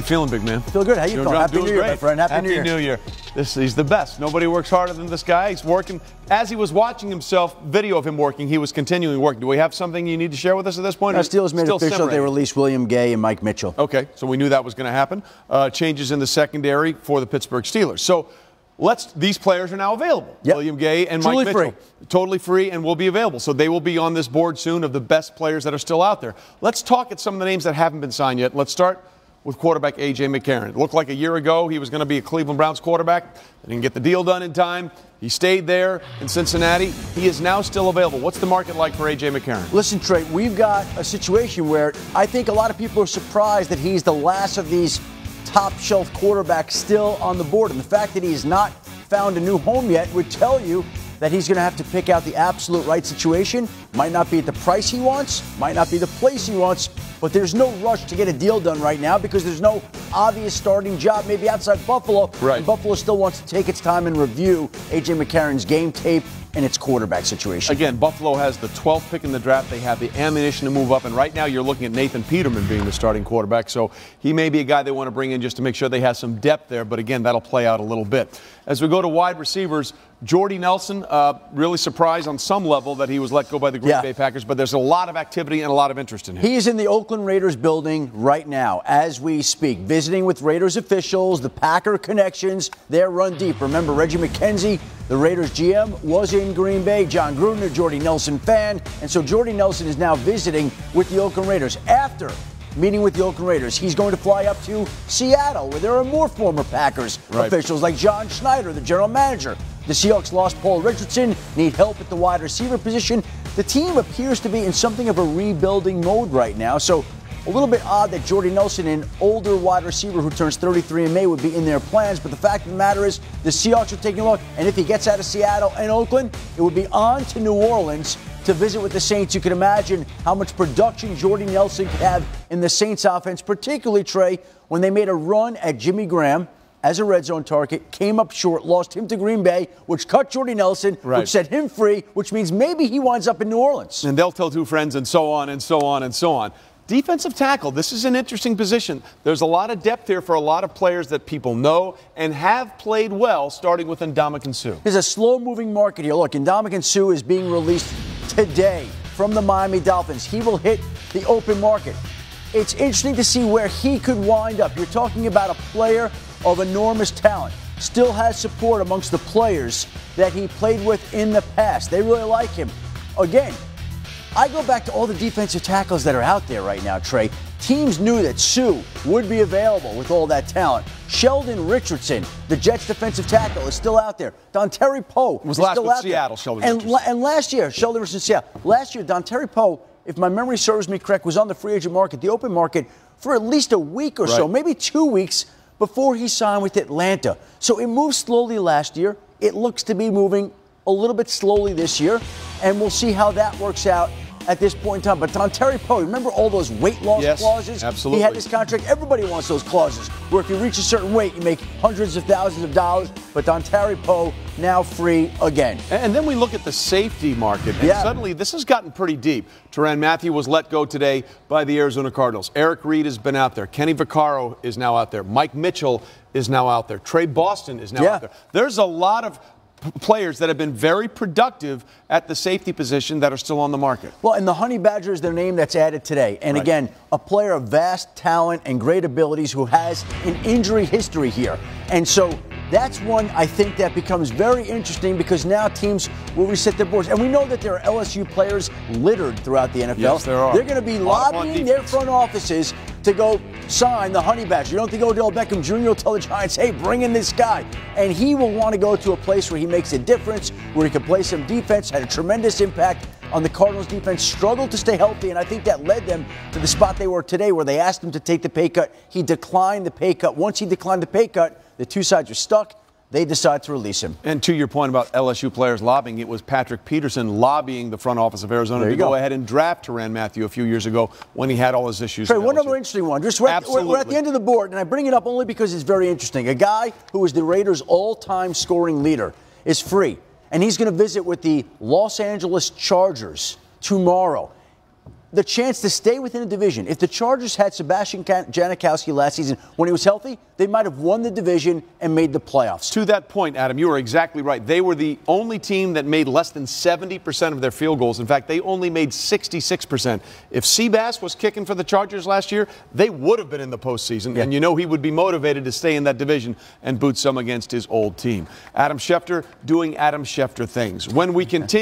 You feeling, big man? Feel good. How you feeling? Happy New Year, my friend. Happy New Year. He's the best. Nobody works harder than this guy. He's working. As he was watching himself, video of him working, he was continuing working. Do we have something you need to share with us at this point? The Steelers made it official. They released William Gay and Mike Mitchell. Okay, so we knew that was going to happen. Changes in the secondary for the Pittsburgh Steelers. So these players are now available. Yep. William Gay and Mike Mitchell. Free. Totally free and will be available. So they will be on this board soon of the best players that are still out there. Let's talk at some of the names that haven't been signed yet. Let's start with quarterback A.J. McCarron. It looked like a year ago he was going to be a Cleveland Browns quarterback. They didn't get the deal done in time. He stayed there in Cincinnati. He is now still available. What's the market like for A.J. McCarron? Listen, Trey, we've got a situation where I think a lot of people are surprised that he's the last of these top-shelf quarterbacks still on the board. And the fact that he has not found a new home yet would tell you that he's going to have to pick out the absolute right situation. Might not be at the price he wants, might not be the place he wants, but there's no rush to get a deal done right now because there's no obvious starting job, maybe outside Buffalo. Right. And Buffalo still wants to take its time and review A.J. McCarron's game tape and its quarterback situation. Again, Buffalo has the 12th pick in the draft. They have the ammunition to move up, and right now you're looking at Nathan Peterman being the starting quarterback, so he may be a guy they want to bring in just to make sure they have some depth there, but again, that'll play out a little bit. As we go to wide receivers, Jordy Nelson, really surprised on some level that he was let go by the Green Bay Packers, but there's a lot of activity and a lot of interest in him. He is in the Oakland Raiders building right now as we speak, visiting with Raiders officials, the Packer connections. They're run deep. Remember, Reggie McKenzie, the Raiders GM, was in Green Bay. John Gruden, a Jordy Nelson fan. And so Jordy Nelson is now visiting with the Oakland Raiders. After meeting with the Oakland Raiders, he's going to fly up to Seattle, where there are more former Packers officials like John Schneider, the general manager. The Seahawks lost Paul Richardson, need help at the wide receiver position. The team appears to be in something of a rebuilding mode right now. So a little bit odd that Jordy Nelson, an older wide receiver who turns 33 in May, would be in their plans. But the fact of the matter is the Seahawks are taking a look. And if he gets out of Seattle and Oakland, it would be on to New Orleans to visit with the Saints. You can imagine how much production Jordy Nelson could have in the Saints offense, particularly, Trey, when they made a run at Jimmy Graham as a red zone target, came up short, lost him to Green Bay, which cut Jordy Nelson, which set him free, which means maybe he winds up in New Orleans. And they'll tell two friends and so on and so on and so on. Defensive tackle, this is an interesting position. There's a lot of depth here for a lot of players that people know and have played well, starting with Ndamukong Suh. There's a slow-moving market here. Look, Ndamukong Suh is being released today from the Miami Dolphins. He will hit the open market. It's interesting to see where he could wind up. You're talking about a player of enormous talent. Still has support amongst the players that he played with in the past. They really like him. Again, I go back to all the defensive tackles that are out there right now, Trey. Teams knew that Suh would be available with all that talent. Sheldon Richardson, the Jets defensive tackle, is still out there. Dontari Poe was last with Seattle, Sheldon Richardson. And last year, Sheldon Richardson, Seattle. Last year, Dontari Poe, if my memory serves me correct, was on the free agent market, the open market, for at least a week or so, maybe 2 weeks before he signed with Atlanta. So it moved slowly last year. It looks to be moving a little bit slowly this year, and we'll see how that works out at this point in time. But Dontari Poe, remember all those weight loss clauses? Absolutely. He had this contract. Everybody wants those clauses where if you reach a certain weight, you make hundreds of thousands of dollars. But Dontari Poe now free again. And then we look at the safety market, and suddenly this has gotten pretty deep. Tyrann Mathieu was let go today by the Arizona Cardinals. Eric Reed has been out there. Kenny Vaccaro is now out there. Mike Mitchell is now out there. Trey Boston is now out there. There's a lot of players that have been very productive at the safety position that are still on the market. Well, and the Honey Badger is their name that's added today. And again, a player of vast talent and great abilities who has an injury history here. And so that's one I think that becomes very interesting because now teams will reset their boards. And we know that there are LSU players littered throughout the NFL. Yes, there are. They're going to be lobbying their front offices to go sign the Honey Badger. You don't think Odell Beckham Jr. will tell the Giants, hey, bring in this guy. And he will want to go to a place where he makes a difference, where he can play some defense, had a tremendous impact on the Cardinals defense, struggled to stay healthy, and I think that led them to the spot they were today where they asked him to take the pay cut. He declined the pay cut. Once he declined the pay cut, the two sides are stuck. They decide to release him. And to your point about LSU players lobbying, it was Patrick Peterson lobbying the front office of Arizona to go ahead and draft Tyrann Mathieu a few years ago when he had all his issues. Trey, one other interesting one. We're at the end of the board, and I bring it up only because it's very interesting. A guy who is the Raiders' all-time scoring leader is free, and he's going to visit with the Los Angeles Chargers tomorrow. the chance to stay within the division. If the Chargers had Sebastian Janikowski last season when he was healthy, they might have won the division and made the playoffs. To that point, Adam, you are exactly right. They were the only team that made less than 70% of their field goals. In fact, they only made 66%. If Seabass was kicking for the Chargers last year, they would have been in the postseason. Yeah. And you know he would be motivated to stay in that division and boot some against his old team. Adam Schefter doing Adam Schefter things. When we continue.